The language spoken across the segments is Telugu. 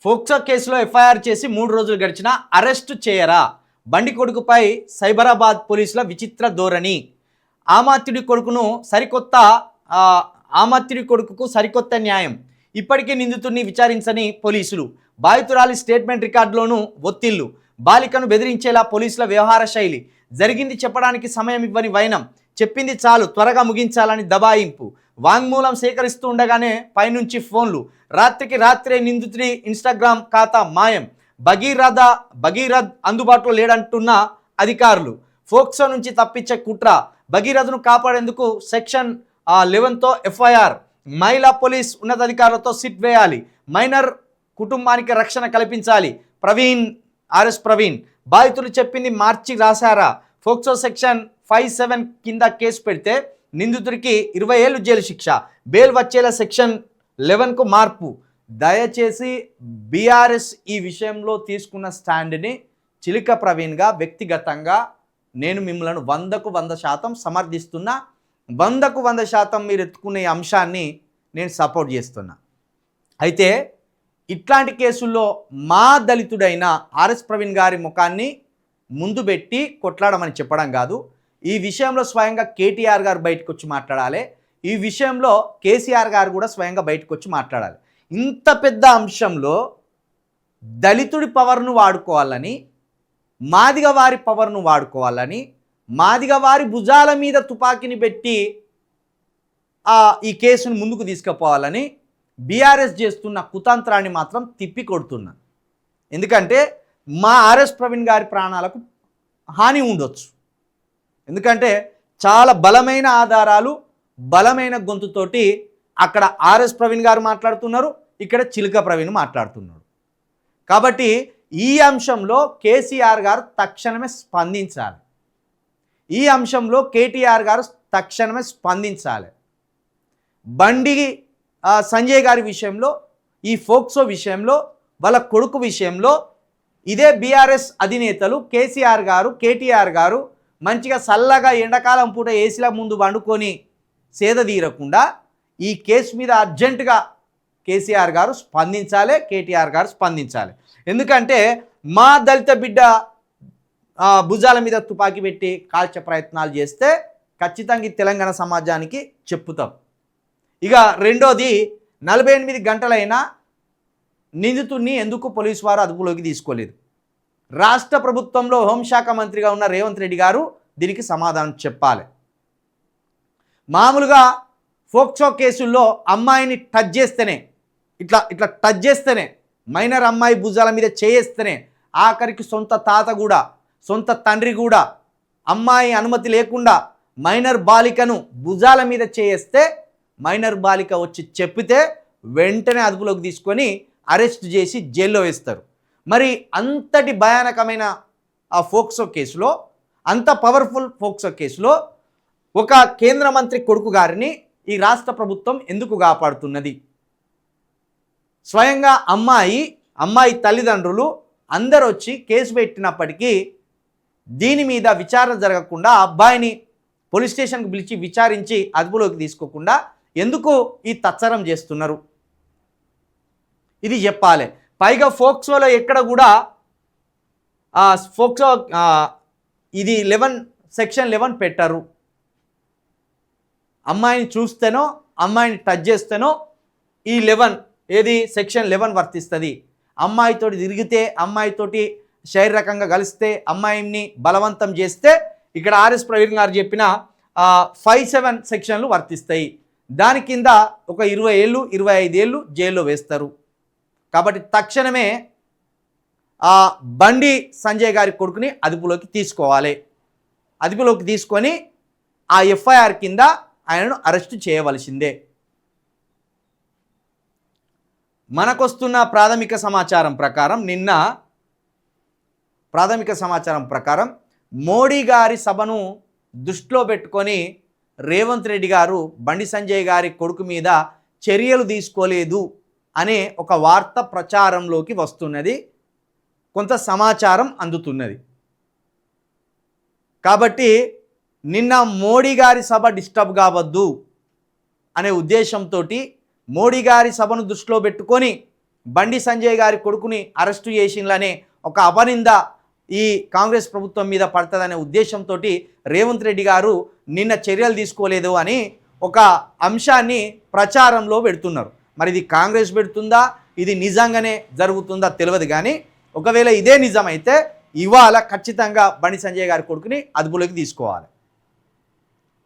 ఫోక్సో కేసులో ఎఫ్ఐఆర్ చేసి 3 రోజులు గడిచినా అరెస్టు చేయరా? బండి కొడుకుపై సైబరాబాద్ పోలీసుల విచిత్ర ధోరణి. ఆమాత్యుడి కొడుకును సరికొత్త ఆమాత్యుడి కొడుకుకు సరికొత్త న్యాయం. ఇప్పటికే నిందితుడిని విచారించని పోలీసులు. బాధితురాలి స్టేట్మెంట్ రికార్డులోనూ ఒత్తిళ్లు. బాలికను బెదిరించేలా పోలీసుల వ్యవహార శైలి. జరిగింది చెప్పడానికి సమయం ఇవ్వని వైనం. చెప్పింది చాలు, త్వరగా ముగించాలని దబాయింపు. వాంగ్మూలం సేకరిస్తూ ఉండగానే పైనుంచి ఫోన్లు. రాత్రికి రాత్రే నిందితుడి ఇన్స్టాగ్రామ్ ఖాతా మాయం. భగీరథ్ అందుబాటులో లేడంటున్న అధికారులు. ఫోక్సో నుంచి తప్పించే కుట్ర. భగీరథను కాపాడేందుకు సెక్షన్ 11తో ఎఫ్ఐఆర్. మహిళా పోలీస్ ఉన్నతాధికారులతో సిట్ వేయాలి. మైనర్ కుటుంబానికి రక్షణ కల్పించాలి. ప్రవీణ్ బాధితులు చెప్పింది మార్చి రాశారా? ఫోక్సో సెక్షన్ 57 కింద కేసు పెడితే నిందితుడికి 20 ఏళ్ళు జైలు శిక్ష. బెయిల్ వచ్చేలా సెక్షన్ 11కు మార్పు. దయచేసి బీఆర్ఎస్ ఈ విషయంలో తీసుకున్న స్టాండ్ని చిలుక ప్రవీణ్గా వ్యక్తిగతంగా నేను మిమ్మల్ని 100కు 100% సమర్థిస్తున్నా. 100కు 100% మీరు ఎత్తుకునే అంశాన్ని నేను సపోర్ట్ చేస్తున్నా. అయితే ఇట్లాంటి కేసుల్లో మా దళితుడైన ఆర్ఎస్ ప్రవీణ్ గారి ముఖాన్ని ముందు పెట్టి కొట్లాడమని చెప్పడం కాదు. ఈ విషయంలో స్వయంగా కేటీఆర్ గారు బయటకు వచ్చి మాట్లాడాలి. ఈ విషయంలో కేసీఆర్ గారు కూడా స్వయంగా బయటకు వచ్చి మాట్లాడాలి. ఇంత పెద్ద అంశంలో దళితుడి పవర్ను వాడుకోవాలని, మాదిగ వారి పవర్ను వాడుకోవాలని, మాదిగ వారి భుజాల మీద తుపాకీని పెట్టి ఈ కేసును ముందుకు తీసుకుపోవాలని బీఆర్ఎస్ చేస్తున్న కుతంత్రాన్ని మాత్రం తిప్పి కొడుతున్నా. ఎందుకంటే మా ఆర్ఎస్ ప్రవీణ్ గారి ప్రాణాలకు హాని ఉండొచ్చు. ఎందుకంటే చాలా బలమైన ఆధారాలు, బలమైన గొంతుతోటి అక్కడ ఆర్ఎస్ ప్రవీణ్ గారు మాట్లాడుతున్నారు, ఇక్కడ చిలుక ప్రవీణ్ మాట్లాడుతున్నాడు. కాబట్టి ఈ అంశంలో కేసీఆర్ గారు తక్షణమే స్పందించాలి. ఈ అంశంలో కేటీఆర్ గారు తక్షణమే స్పందించాలి. బండి సంజయ్ గారి విషయంలో, ఈ ఫోక్సో విషయంలో, వాళ్ళ కొడుకు విషయంలో ఇదే బీఆర్ఎస్ అధినేతలు కేసీఆర్ గారు, కేటీఆర్ గారు మంచిగా చల్లగా ఎండాకాలం పూట ఏసీల ముందు వండుకొని సేద తీరకుండా ఈ కేసు మీద అర్జెంటుగా కేసీఆర్ గారు స్పందించాలి, కేటీఆర్ గారు స్పందించాలి. ఎందుకంటే మా దళిత బిడ్డ భుజాల మీద తుపాకీ పెట్టి కాల్చే ప్రయత్నాలు చేస్తే ఖచ్చితంగా తెలంగాణ సమాజానికి చెప్పుతాం. ఇక రెండోది, 48 గంటలైనా నిందితుడిని ఎందుకు పోలీసు వారు అదుపులోకి తీసుకోలేదు? రాష్ట్ర ప్రభుత్వంలో హోంశాఖ మంత్రిగా ఉన్న రేవంత్ రెడ్డి గారు దీనికి సమాధానం చెప్పాలి. మామూలుగా ఫోక్సో కేసుల్లో అమ్మాయిని టచ్ చేస్తేనే, ఇట్లా టచ్ చేస్తేనే, మైనర్ అమ్మాయి భుజాల మీద చేయేస్తేనే, ఆఖరికి సొంత తాత కూడా, సొంత తండ్రి కూడా అమ్మాయి అనుమతి లేకుండా మైనర్ బాలికను భుజాల మీద చేయేస్తే మైనర్ బాలిక వచ్చి చెప్పితే వెంటనే అదుపులోకి తీసుకొని అరెస్ట్ చేసి జైల్లో వేస్తారు. మరి అంతటి భయానకమైన ఆ ఫోక్సో కేసులో, అంత పవర్ఫుల్ ఫోక్సో కేసులో ఒక కేంద్ర మంత్రి కొడుకు గారిని ఈ రాష్ట్ర ప్రభుత్వం ఎందుకు కాపాడుతున్నది? స్వయంగా అమ్మాయి తల్లిదండ్రులు అందరూ వచ్చి కేసు పెట్టినప్పటికీ దీని మీద విచారణ జరగకుండా అబ్బాయిని పోలీస్ స్టేషన్కి పిలిచి విచారించి అదుపులోకి తీసుకోకుండా ఎందుకు ఈ తత్సరం చేస్తున్నారు? ఇది చెప్పాలి. పైగా ఫోక్సోలో ఎక్కడ కూడా ఫోక్సో ఇది సెక్షన్ 11 పెట్టారు. అమ్మాయిని చూస్తేనో, అమ్మాయిని టచ్ చేస్తేనో ఈ సెక్షన్ 11 వర్తిస్తుంది. అమ్మాయితోటి తిరిగితే, అమ్మాయితోటి శారీరకంగా కలిస్తే, అమ్మాయిని బలవంతం చేస్తే ఇక్కడ ఆర్ఎస్ ప్రవీణ్ గారు చెప్పిన 57 సెక్షన్లు వర్తిస్తాయి. దాని కింద ఒక 20 ఏళ్ళు 25 ఏళ్ళు జైల్లో వేస్తారు. కాబట్టి తక్షణమే బండి సంజయ్ గారి కొడుకుని అదుపులోకి తీసుకోవాలి. అదుపులోకి తీసుకొని ఆ ఎఫ్ఐఆర్ కింద ఆయనను అరెస్టు చేయవలసిందే. మనకొస్తున్న ప్రాథమిక సమాచారం ప్రకారం మోడీ గారి సభను దృష్టిలో పెట్టుకొని రేవంత్ రెడ్డి గారు బండి సంజయ్ గారి కొడుకు మీద చర్యలు తీసుకోలేదు అనే ఒక వార్త ప్రచారంలోకి వస్తున్నది, కొంత సమాచారం అందుతున్నది. కాబట్టి నిన్న మోడీ గారి సభ డిస్టర్బ్ కావద్దు అనే ఉద్దేశంతో మోడీ గారి సభను దృష్టిలో పెట్టుకొని బండి సంజయ్ గారి కొడుకుని అరెస్టు చేసిందనే ఒక అపనింద ఈ కాంగ్రెస్ ప్రభుత్వం మీద పడుతుందనే ఉద్దేశంతో రేవంత్ రెడ్డి గారు నిన్న చర్యలు తీసుకోలేదు అని ఒక అంశాన్ని ప్రచారంలో పెడుతున్నారు. మరి ఇది కాంగ్రెస్ పెడుతుందా, ఇది నిజంగానే జరుగుతుందా తెలియదు. కానీ ఒకవేళ ఇదే నిజమైతే ఇవాళ ఖచ్చితంగా బండి సంజయ్ గారి కొడుకుని అదుపులోకి తీసుకోవాలి.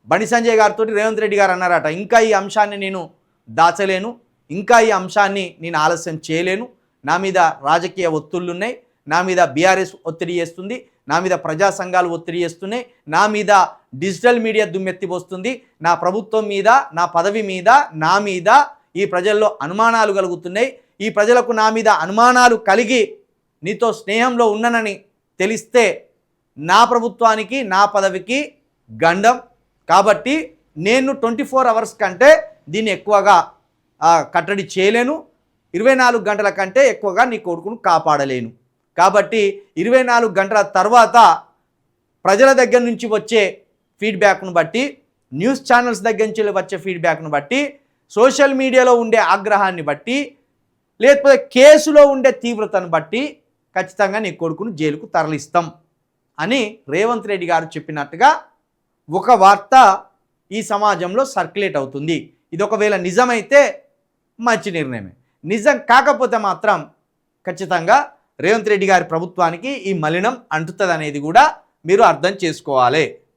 బండి సంజయ్ గారితో రేవంత్ రెడ్డి గారు అన్నారట, ఇంకా ఈ అంశాన్ని నేను దాచలేను, ఇంకా ఈ అంశాన్ని నేను ఆలస్యం చేయలేను, నా మీద రాజకీయ ఒత్తిళ్ళు ఉన్నాయి, నా మీద బీఆర్ఎస్ ఒత్తిడి చేస్తుంది, నా మీద ప్రజా సంఘాలు ఒత్తిడి చేస్తున్నాయి, నా మీద డిజిటల్ మీడియా దుమ్మెత్తిపోస్తుంది, నా ప్రభుత్వం మీద, నా పదవి మీద, నా మీద ఈ ప్రజల్లో అనుమానాలు కలుగుతున్నాయి, ఈ ప్రజలకు నా మీద అనుమానాలు కలిగి నీతో స్నేహంలో ఉన్నానని తెలిస్తే నా ప్రభుత్వానికి, నా పదవికి గండం. కాబట్టి నేను 24 అవర్స్ కంటే దీన్ని ఎక్కువగా కట్టడి చేయలేను, 24 గంటల కంటే ఎక్కువగా నీ కొడుకును కాపాడలేను. కాబట్టి 24 గంటల తర్వాత ప్రజల దగ్గర నుంచి వచ్చే ఫీడ్బ్యాక్ను బట్టి, న్యూస్ ఛానల్స్ దగ్గర నుంచి వచ్చే ఫీడ్బ్యాక్ను బట్టి, సోషల్ మీడియాలో ఉండే ఆగ్రహాన్ని బట్టి, లేకపోతే కేసులో ఉండే తీవ్రతను బట్టి ఖచ్చితంగా నీ కొడుకును జైలుకు తరలిస్తాం అని రేవంత్ రెడ్డి గారు చెప్పినట్టుగా ఒక వార్త ఈ సమాజంలో సర్క్యులేట్ అవుతుంది. ఇది ఒకవేళ నిజమైతే మంచి నిర్ణయమే, నిజం కాకపోతే మాత్రం ఖచ్చితంగా రేవంత్ రెడ్డి గారి ప్రభుత్వానికి ఈ మలినం అంటుతుంది అనేది కూడా మీరు అర్థం చేసుకోవాలి.